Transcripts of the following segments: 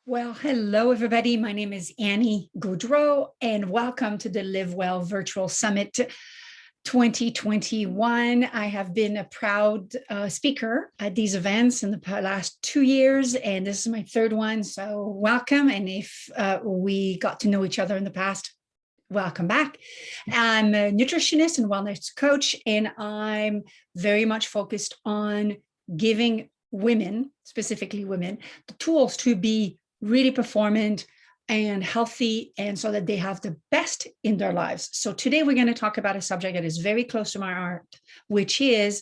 Well, hello, everybody. My name is Annie Gaudreault, and welcome to the Live Well Virtual Summit 2021. I have been a proud speaker at these events in the last 2 years, and this is my third one. So, welcome. And if we got to know each other in the past, welcome back. I'm a nutritionist and wellness coach, and I'm very much focused on giving women, specifically women, the tools to be really performant and healthy, and so that they have the best in their lives. So today we're going to talk about a subject that is very close to my heart, which is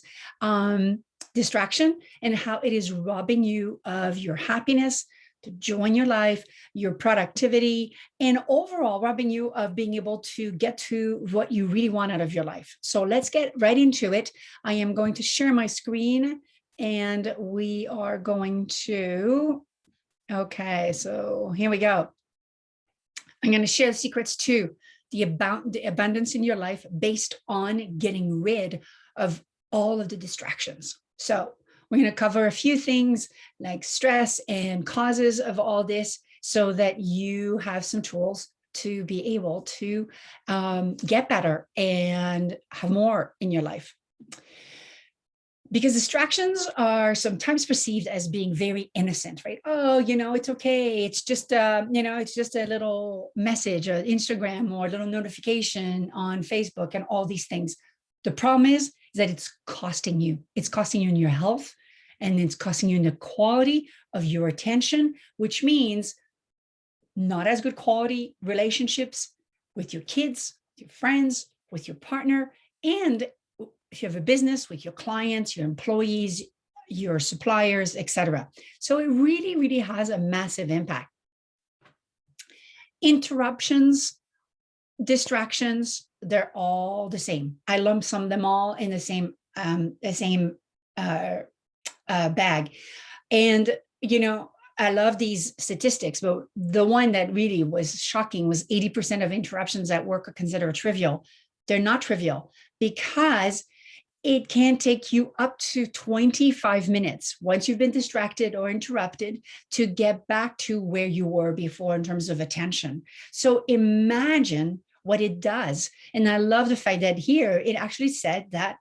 distraction and how it is robbing you of your happiness, to joy in your life, your productivity, and overall robbing you of being able to get to what you really want out of your life. So let's get right into it. I am going to share my screen, and we are going to okay, so here we go. I'm going to share the secrets to the abundance in your life based on getting rid of all of the distractions. So we're going to cover a few things like stress and causes of all this so that you have some tools to be able to get better and have more in your life. Because distractions are sometimes perceived as being very innocent, right? Oh, it's okay. It's just, it's just a little message or Instagram or a little notification on Facebook and all these things. The problem is that it's costing you. It's costing you in your health, and it's costing you in the quality of your attention, which means not as good quality relationships with your kids, your friends, with your partner, and if you have a business, with your clients, your employees, your suppliers, etc. So it really, really has a massive impact. Interruptions, distractions, they're all the same. I lump them all in the same bag. And, I love these statistics, but the one that really was shocking was 80% of interruptions at work are considered trivial. They're not trivial because it can take you up to 25 minutes once you've been distracted or interrupted to get back to where you were before in terms of attention. So imagine what it does. And I love the fact that here it actually said that,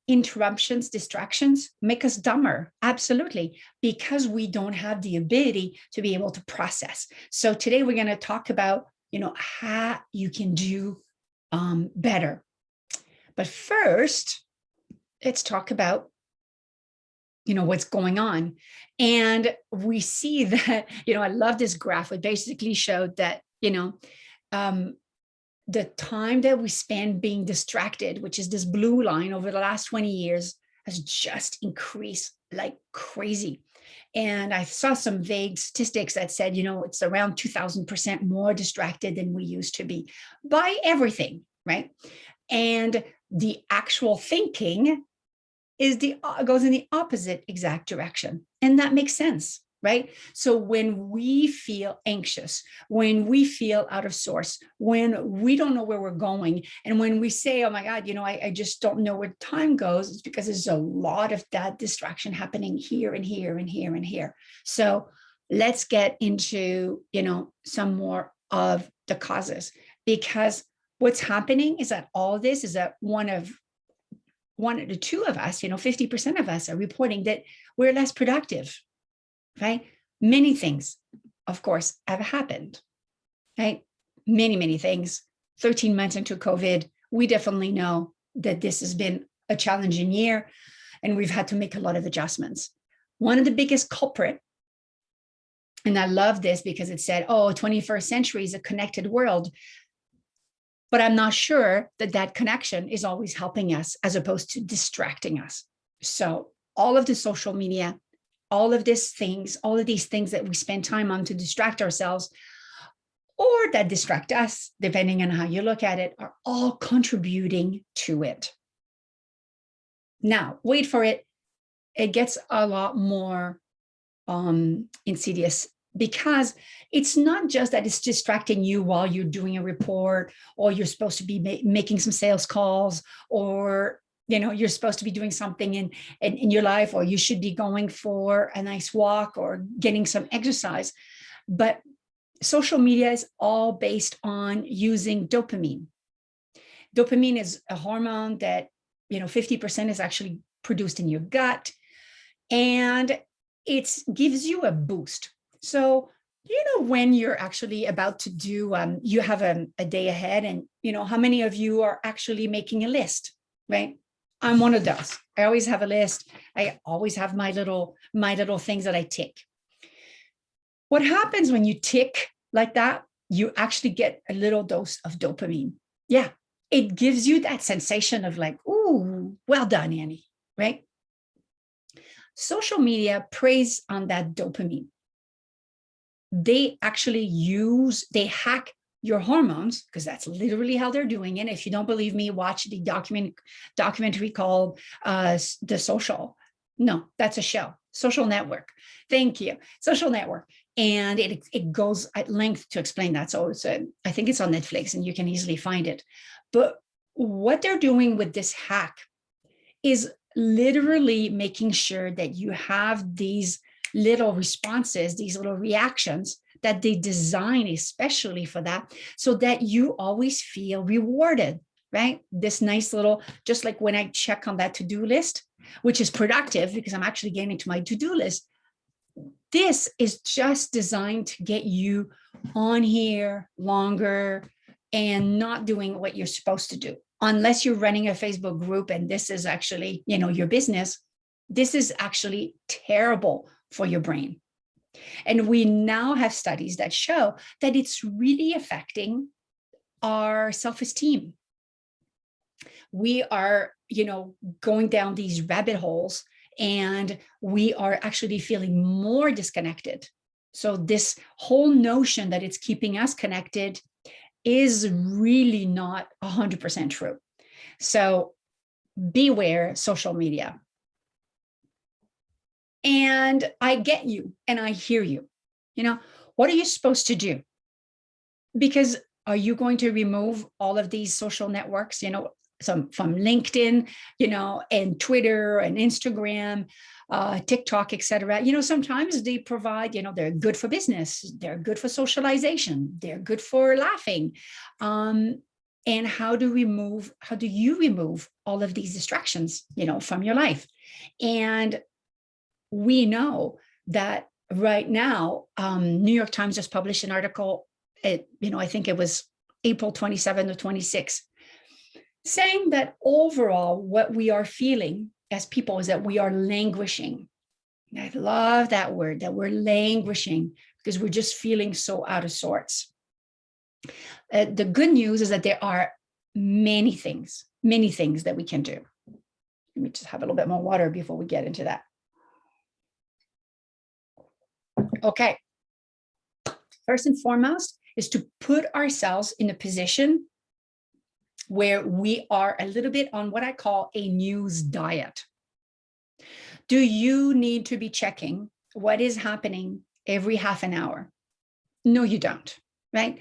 interruptions, distractions make us dumber. Absolutely. Because we don't have the ability to be able to process. So today we're going to talk about, how you can do better. But first, let's talk about, what's going on. And we see that, I love this graph. It basically showed that, the time that we spend being distracted, which is this blue line over the last 20 years, has just increased like crazy. And I saw some vague statistics that said, it's around 2,000% more distracted than we used to be by everything, right? And the actual thinking goes in the opposite exact direction. And that makes sense, right? So when we feel anxious, when we feel out of sorts, when we don't know where we're going, and when we say, oh my God, I just don't know where time goes, it's because there's a lot of that distraction happening here and here and here and here. So let's get into, some more of the causes, because what's happening is that all this is that one of the two of us, 50% of us are reporting that we're less productive, right? Many things, of course, have happened, right? Many, many things. 13 months into COVID, we definitely know that this has been a challenging year, and we've had to make a lot of adjustments. One of the biggest culprit, and I love this because it said, 21st century is a connected world. But I'm not sure that connection is always helping us as opposed to distracting us. So all of the social media, all of these things that we spend time on to distract ourselves or that distract us, depending on how you look at it, are all contributing to it. Now, wait for it. It gets a lot more insidious, because it's not just that it's distracting you while you're doing a report, or you're supposed to be making some sales calls, or you're supposed to be doing something in your life, or you should be going for a nice walk or getting some exercise. But social media is all based on using dopamine. Dopamine is a hormone that, 50% is actually produced in your gut, and it gives you a boost. So, when you're actually about to do, you have a day ahead, and, how many of you are actually making a list, right? I'm one of those. I always have a list. I always have my little things that I tick. What happens when you tick like that? You actually get a little dose of dopamine. Yeah, it gives you that sensation of like, ooh, well done, Annie, right? Social media preys on that dopamine. They actually they hack your hormones, because that's literally how they're doing it. If you don't believe me, watch the documentary called The Social. No, that's a show. Social Network. Thank you. Social Network. And it goes at length to explain that. So I think it's on Netflix and you can easily find it. But what they're doing with this hack is literally making sure that you have these little responses, these little reactions that they design especially for that, so that you always feel rewarded, right? This nice little, just like when I check on that to-do list, which is productive because I'm actually getting to my to-do list. This is just designed to get you on here longer and not doing what you're supposed to do. Unless you're running a Facebook group and this is actually, your business, this is actually terrible for your brain. And we now have studies that show that it's really affecting our self-esteem. We are, going down these rabbit holes, and we are actually feeling more disconnected. So this whole notion that it's keeping us connected is really not 100% true. So beware social media. And I get you and I hear you. What are you supposed to do? Because are you going to remove all of these social networks, some from LinkedIn, and Twitter and Instagram, TikTok, etc. Sometimes they provide, they're good for business, they're good for socialization, they're good for laughing. And how do you remove all of these distractions, from your life? And we know that right now, New York Times just published an article, I think it was April 27 or 26, saying that overall, what we are feeling as people is that we are languishing. And I love that word, that we're languishing, because we're just feeling so out of sorts. The good news is that there are many things that we can do. Let me just have a little bit more water before we get into that. Okay. First and foremost is to put ourselves in a position where we are a little bit on what I call a news diet. Do you need to be checking what is happening every half an hour? No, you don't, right?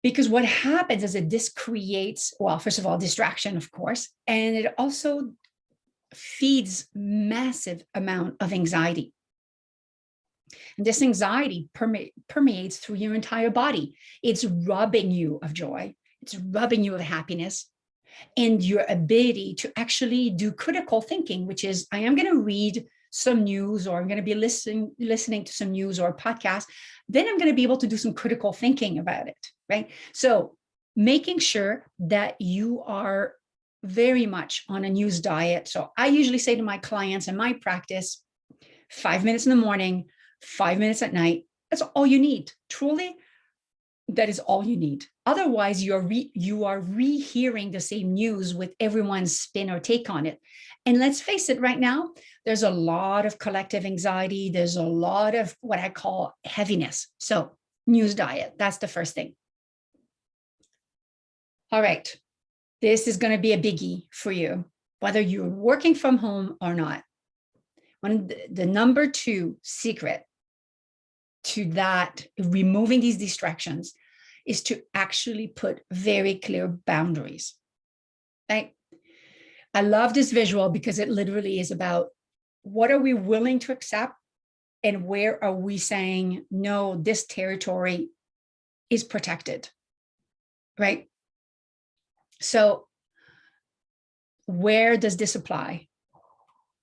Because what happens is that this creates, well, first of all, distraction, of course, and it also feeds massive amount of anxiety. And this anxiety permeates through your entire body. It's robbing you of joy. It's robbing you of happiness and your ability to actually do critical thinking, which is, I am going to read some news, or I'm going to be listening to some news or podcast. Then I'm going to be able to do some critical thinking about it, right? So making sure that you are very much on a news diet. So I usually say to my clients in my practice, 5 minutes in the morning, 5 minutes at night. That's all you need. Truly, that is all you need. Otherwise, you are rehearing the same news with everyone's spin or take on it. And let's face it, right now, there's a lot of collective anxiety. There's a lot of what I call heaviness. So news diet, that's the first thing. All right. This is going to be a biggie for you, whether you're working from home or not. The number 2 secret to that, removing these distractions, is to actually put very clear boundaries, right? I love this visual because it literally is about what are we willing to accept and where are we saying, no, this territory is protected, right? So where does this apply?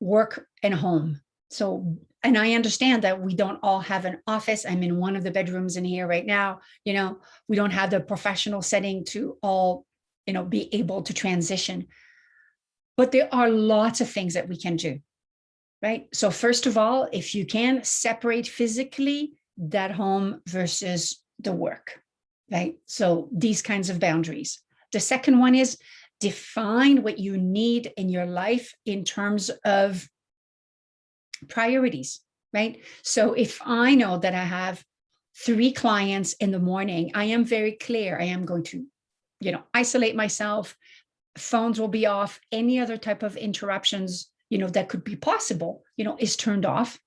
Work and home. So, and I understand that we don't all have an office. I'm in one of the bedrooms in here right now. We don't have the professional setting to all, be able to transition. But there are lots of things that we can do, right? So first of all, if you can separate physically that home versus the work, right? So these kinds of boundaries. The second one is define what you need in your life in terms of priorities, right? So if I know that I have 3 clients in the morning, I am very clear. I am going to, isolate myself. Phones will be off. Any other type of interruptions, that could be possible, is turned off.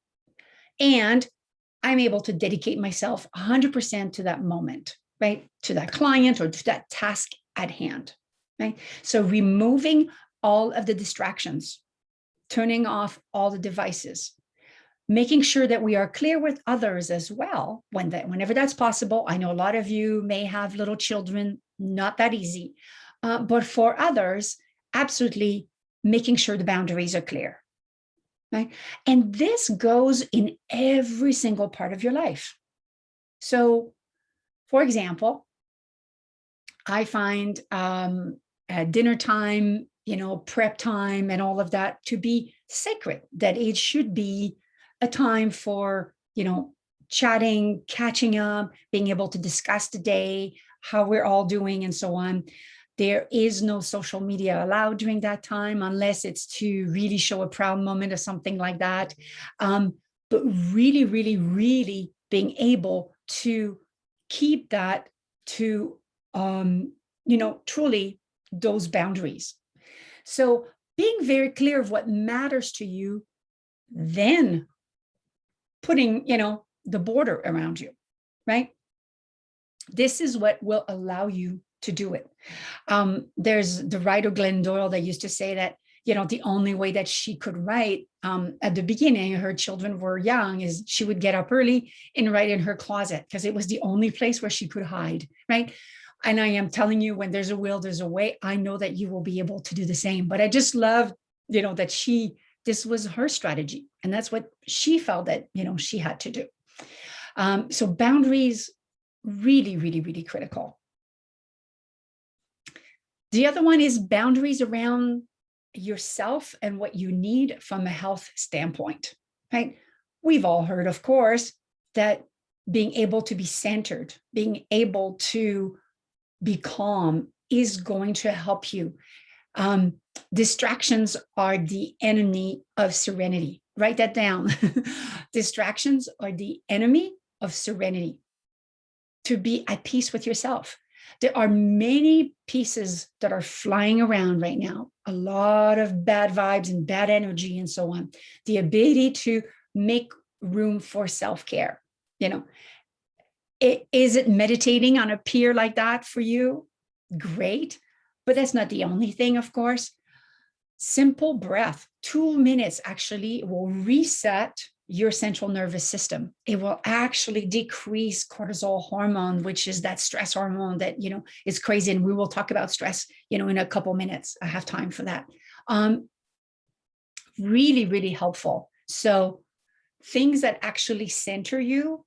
And I'm able to dedicate myself 100% to that moment, right? To that client or to that task at hand, right? So removing all of the distractions, turning off all the devices, making sure that we are clear with others as well whenever that's possible. I know a lot of you may have little children, not that easy, but for others, absolutely making sure the boundaries are clear, right? And this goes in every single part of your life. So, for example, I find at dinner time, prep time and all of that to be sacred, that it should be a time for, chatting, catching up, being able to discuss the day, how we're all doing and so on. There is no social media allowed during that time unless it's to really show a proud moment or something like that. But really, really, really being able to keep that to, truly those boundaries. So being very clear of what matters to you, then putting, the border around you, right? This is what will allow you to do it. There's the writer Glenn Doyle that used to say that, the only way that she could write at the beginning, her children were young, is she would get up early and write in her closet because it was the only place where she could hide, right? And I am telling you, when there's a will, there's a way. I know that you will be able to do the same. But I just love, that this was her strategy. And that's what she felt that, she had to do. So boundaries, really, really, really critical. The other one is boundaries around yourself and what you need from a health standpoint, right? We've all heard, of course, that being able to be centered, being able to be calm is going to help you. Distractions are the enemy of serenity. Write that down. Distractions are the enemy of serenity. To be at peace with yourself. There are many pieces that are flying around right now, a lot of bad vibes and bad energy and so on. The ability to make room for self-care. Is it meditating on a pier like that for you? Great. But that's not the only thing, of course. Simple breath, 2 minutes actually will reset your central nervous system. It will actually decrease cortisol hormone, which is that stress hormone that, is crazy. And we will talk about stress, in a couple minutes. I have time for that. Really, really helpful. So things that actually center you,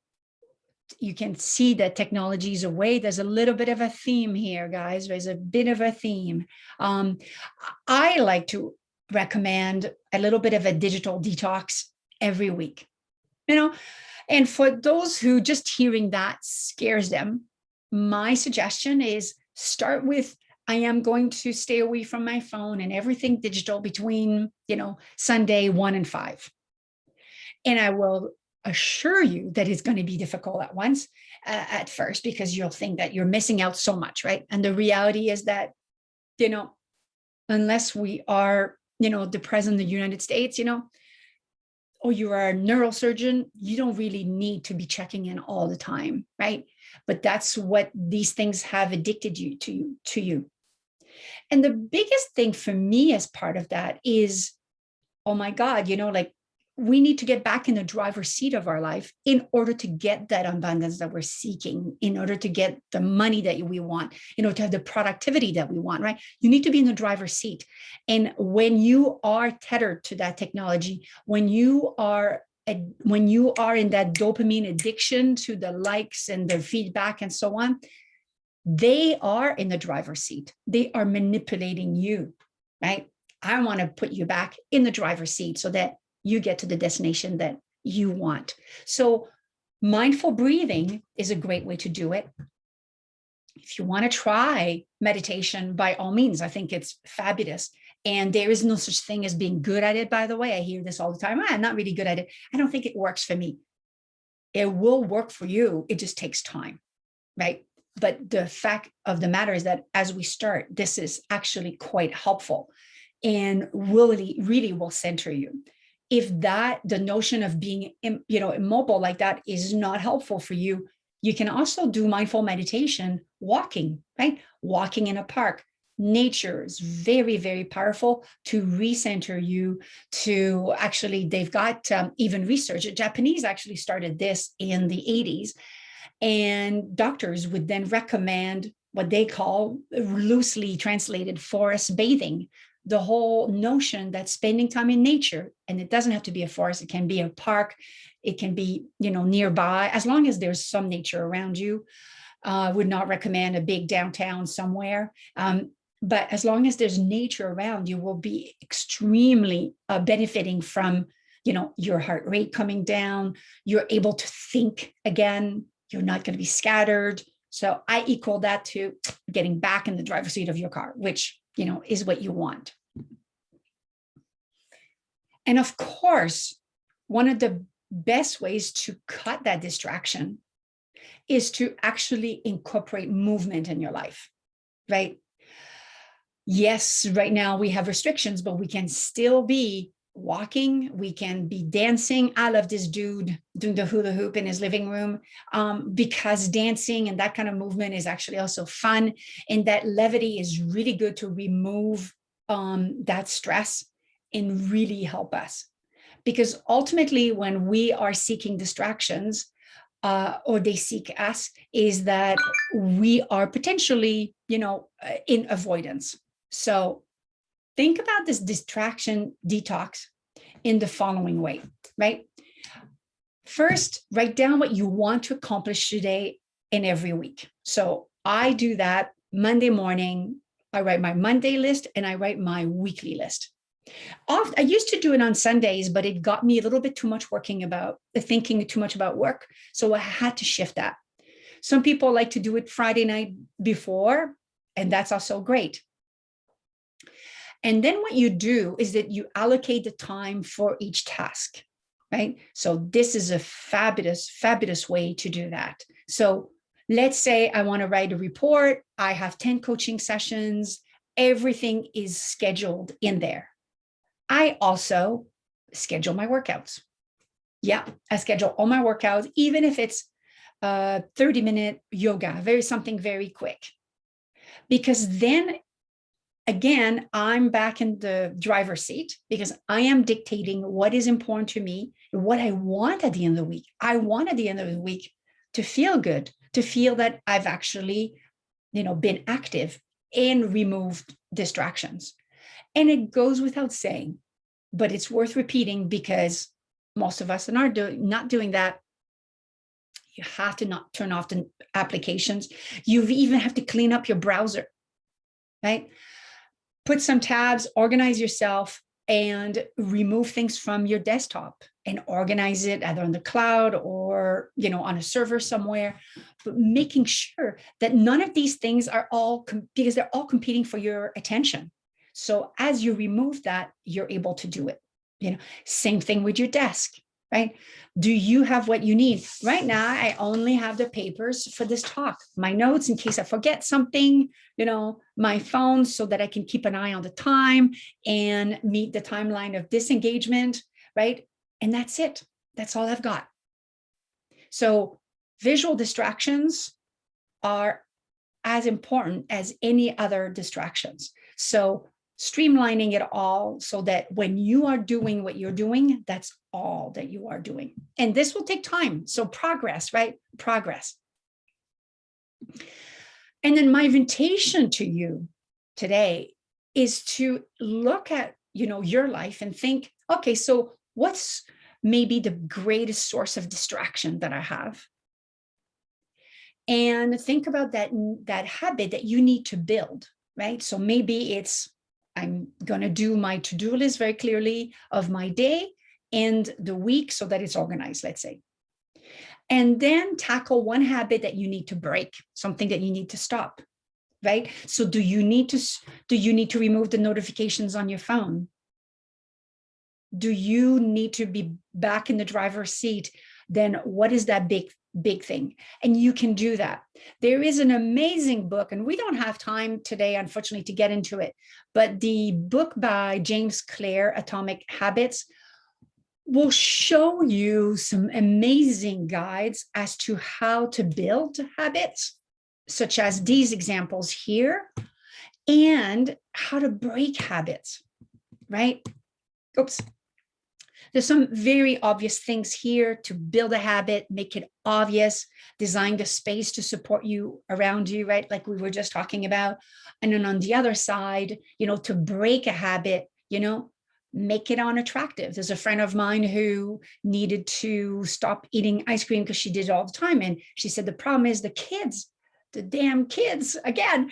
you can see that technology is a way. There's a little bit of a theme here, guys. There's a bit of a theme. I like to recommend a little bit of a digital detox every week, and for those who just hearing that scares them, my suggestion is start with, I am going to stay away from my phone and everything digital between, Sunday 1 and 5. And I will assure you that it's going to be difficult at first, because you'll think that you're missing out so much, right? And the reality is that, unless we are, the president of the United States, or you are a neurosurgeon, you don't really need to be checking in all the time, right? But that's what these things have addicted you to you. And the biggest thing for me as part of that is, oh my God, like we need to get back in the driver's seat of our life in order to get that abundance that we're seeking, in order to get the money that we want, to have the productivity that we want, right? You need to be in the driver's seat. And when you are tethered to that technology, when you are in that dopamine addiction to the likes and the feedback and so on, they are in the driver's seat. They are manipulating you, right? I want to put you back in the driver's seat so that you get to the destination that you want. So mindful breathing is a great way to do it. If you want to try meditation, by all means, I think it's fabulous. And there is no such thing as being good at it, by the way. I hear this all the time. I'm not really good at it. I don't think it works for me. It will work for you. It just takes time, right? But the fact of the matter is that as we start, this is actually quite helpful and really will center you. If the notion of being, immobile like that is not helpful for you, you can also do mindful meditation, walking, right? Walking in a park. Nature is very, very powerful to recenter you, to actually, they've got even research. Japanese actually started this in the 80s. And doctors would then recommend what they call, loosely translated, forest bathing. The whole notion that spending time in nature, and it doesn't have to be a forest, it can be a park, it can be, nearby, as long as there's some nature around you. Would not recommend a big downtown somewhere. But as long as there's nature around, you will be extremely benefiting from, your heart rate coming down. You're able to think again. You're not going to be scattered. So I equal that to getting back in the driver's seat of your car, which, is what you want. And of course, one of the best ways to cut that distraction is to actually incorporate movement in your life, right? Yes, right now we have restrictions, but we can still be walking, we can be dancing. I love this dude doing the hula hoop in his living room, because dancing and that kind of movement is actually also fun, and that levity is really good to remove that stress and really help us. Because ultimately, when we are seeking distractions, or they seek us, is that we are potentially, in avoidance. So think about this distraction detox in the following way, right? First, write down what you want to accomplish today and every week. So I do that Monday morning. I write my Monday list and I write my weekly list. I used to do it on Sundays, but it got me a little bit too much thinking too much about work. So I had to shift that. Some people like to do it Friday night before, and that's also great. And then what you do is that you allocate the time for each task, right? So this is a fabulous, fabulous way to do that. So let's say I want to write a report. I have 10 coaching sessions. Everything is scheduled in there. I also schedule my workouts. Yeah, I schedule all my workouts, even if it's 30-minute yoga, something very quick. Because then, again, I'm back in the driver's seat because I am dictating what is important to me, what I want at the end of the week. I want at the end of the week to feel good, to feel that I've actually, been active and removed distractions. And it goes without saying, but it's worth repeating because most of us are not doing that. You have to not turn off the applications. You even have to clean up your browser, right? Put some tabs, organize yourself, and remove things from your desktop and organize it either on the cloud or, on a server somewhere, but making sure that none of these things are because they're all competing for your attention. So as you remove that, you're able to do it. Same thing with your desk, right? Do you have what you need? Right now, I only have the papers for this talk, my notes in case I forget something, my phone so that I can keep an eye on the time and meet the timeline of disengagement, right? And that's it. That's all I've got. So visual distractions are as important as any other distractions. So streamlining it all so that when you are doing what you're doing, that's all that you are doing. And this will take time. So progress, right? Progress. And then my invitation to you today is to look at, your life and think, okay, so what's maybe the greatest source of distraction that I have? And think about that habit that you need to build, right? So maybe it's, I'm going to do my to-do list very clearly of my day and the week so that it's organized, let's say. And then tackle one habit that you need to break, something that you need to stop, right? So do you need to remove the notifications on your phone? Do you need to be back in the driver's seat? Then what is that big thing? And you can do that. There is an amazing book, and we don't have time today, unfortunately, to get into it, but the book by James Clear, Atomic Habits, will show you some amazing guides as to how to build habits, such as these examples here, and how to break habits, right? Oops. There's some very obvious things here to build a habit, make it obvious, design the space to support you around you, right? Like we were just talking about. And then on the other side, to break a habit, make it unattractive. There's a friend of mine who needed to stop eating ice cream because she did it all the time. And she said, the problem is the damn kids, again,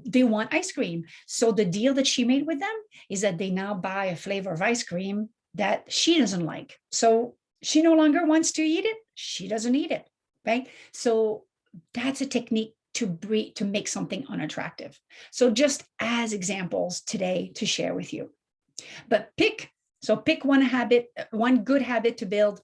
they want ice cream. So the deal that she made with them is that they now buy a flavor of ice cream that she doesn't like. So she no longer wants to eat it. She doesn't eat it, right? So that's a technique to make something unattractive. So just as examples today to share with you. But pick one habit, one good habit to build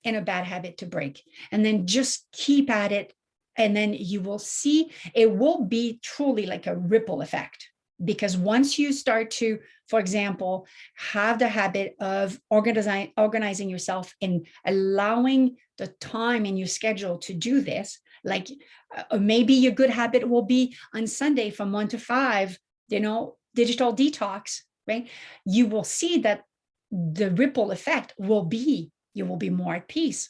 and a bad habit to break. And then just keep at it. And then you will see it will be truly like a ripple effect. Because once you start to, for example, have the habit of organizing yourself and allowing the time in your schedule to do this, like maybe your good habit will be on Sunday from 1 to 5, digital detox, right? You will see that the ripple effect will be, you will be more at peace.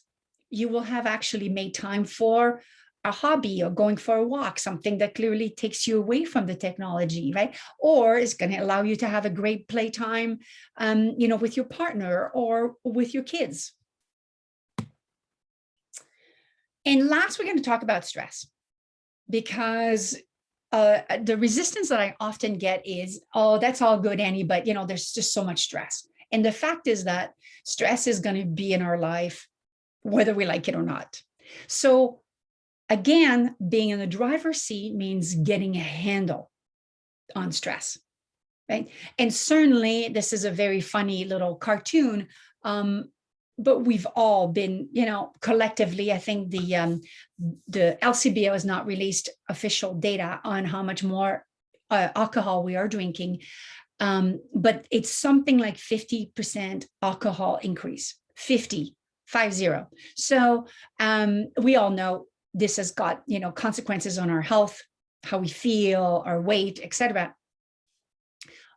You will have actually made time for a hobby or going for a walk, something that clearly takes you away from the technology, right? Or is going to allow you to have a great playtime, with your partner or with your kids. And last, we're going to talk about stress, because the resistance that I often get is, oh, that's all good, Annie, but there's just so much stress. And the fact is that stress is going to be in our life, whether we like it or not. So again, being in the driver's seat means getting a handle on stress, right? And certainly this is a very funny little cartoon, but we've all been, collectively, I think the LCBO has not released official data on how much more alcohol we are drinking, but it's something like 50% alcohol increase, 50. So we all know this has got, consequences on our health, how we feel, our weight, etc.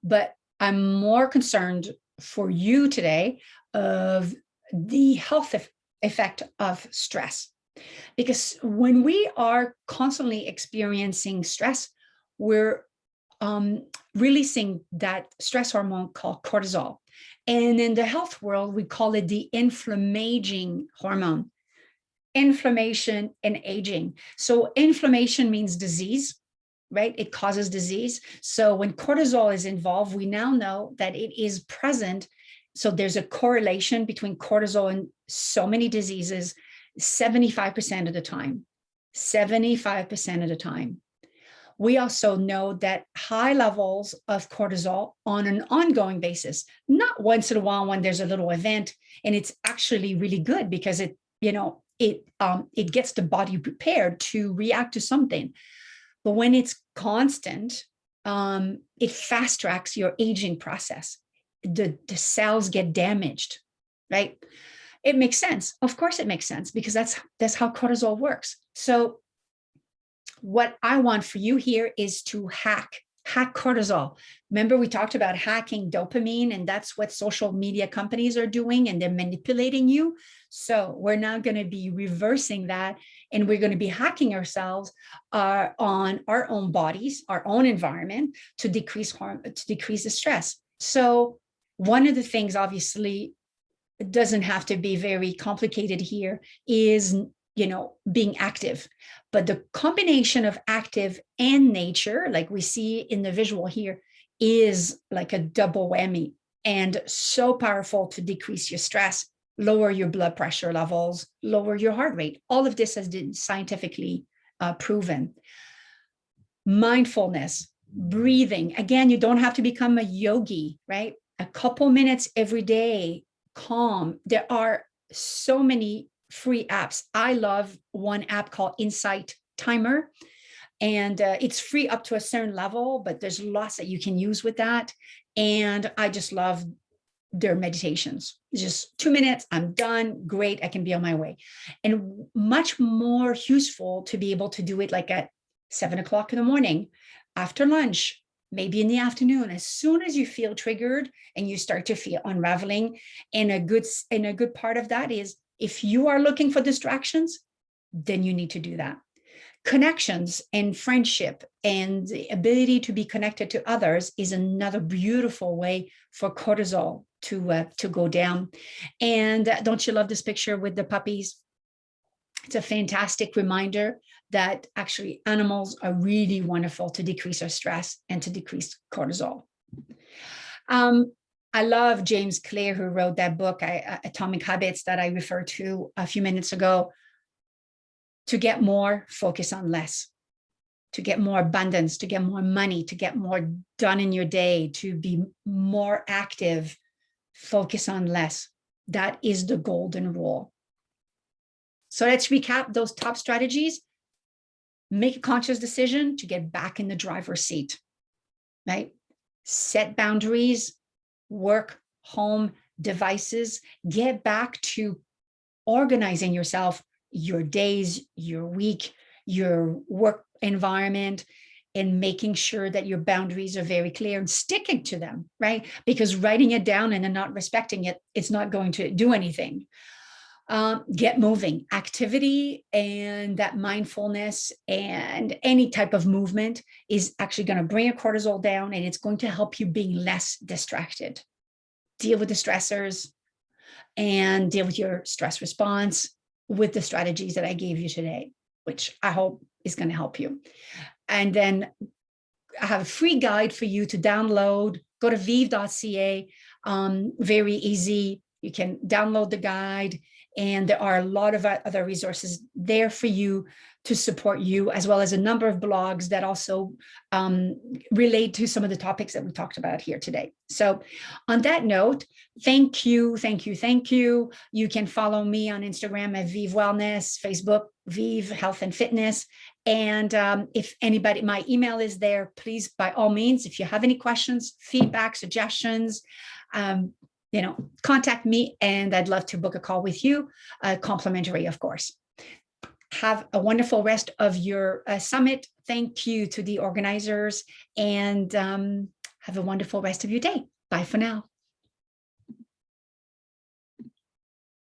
But I'm more concerned for you today of the health effect of stress. Because when we are constantly experiencing stress, we're releasing that stress hormone called cortisol. And in the health world, we call it the inflammaging hormone. Inflammation and aging. So inflammation means disease, right? It causes disease. So when cortisol is involved, we now know that it is present. So there's a correlation between cortisol and so many diseases, 75% of the time. 75% of the time. We also know that high levels of cortisol on an ongoing basis, not once in a while when there's a little event, and it's actually really good because it gets the body prepared to react to something. But when it's constant, it fast tracks your aging process. The cells get damaged, right? It makes sense. Of course it makes sense, because that's how cortisol works. So what I want for you here is to hack cortisol. Remember, we talked about hacking dopamine, and that's what social media companies are doing, and they're manipulating you. So we're now going to be reversing that, and we're going to be hacking ourselves on our own bodies, our own environment, to decrease harm, to decrease the stress. So one of the things, obviously, it doesn't have to be very complicated here, is being active. But the combination of active and nature, like we see in the visual here, is like a double whammy, and so powerful to decrease your stress, lower your blood pressure levels, lower your heart rate. All of this has been scientifically proven. Mindfulness, breathing. Again, you don't have to become a yogi, right? A couple minutes every day, calm. There are so many free apps. I love one app called Insight Timer, and it's free up to a certain level, but there's lots that you can use with that. And I just love their meditations. Just 2 minutes, I'm done. Great, I can be on my way. And much more useful to be able to do it like at 7 o'clock in the morning, after lunch, maybe in the afternoon, as soon as you feel triggered and you start to feel unraveling. And a good part of that is, if you are looking for distractions, then you need to do that. Connections and friendship and the ability to be connected to others is another beautiful way for cortisol to go down. And don't you love this picture with the puppies? It's a fantastic reminder that actually animals are really wonderful to decrease our stress and to decrease cortisol. I love James Clear, who wrote that book, Atomic Habits, that I referred to a few minutes ago. To get more, focus on less. To get more abundance, to get more money, to get more done in your day, to be more active, focus on less. That is the golden rule. So let's recap those top strategies. Make a conscious decision to get back in the driver's seat, right? Set boundaries, work, home, devices. Get back to organizing yourself, your days, your week, your work environment, and making sure that your boundaries are very clear and sticking to them, right? Because writing it down and then not respecting it, it's not going to do anything. Get moving. Activity and that mindfulness and any type of movement is actually going to bring your cortisol down, and it's going to help you being less distracted. Deal with the stressors and deal with your stress response with the strategies that I gave you today, which I hope is going to help you. And then I have a free guide for you to download. Go to vive.ca. Very easy. You can download the guide, and there are a lot of other resources there for you to support you, as well as a number of blogs that also relate to some of the topics that we talked about here today. So on that note, thank you, thank you, thank you. You can follow me on Instagram at Vive Wellness, Facebook, Vive Health and Fitness. And if anybody, my email is there, please, by all means, if you have any questions, feedback, suggestions, contact me, and I'd love to book a call with you, complimentary, of course. Have a wonderful rest of your summit. Thank you to the organizers, and have a wonderful rest of your day. Bye for now.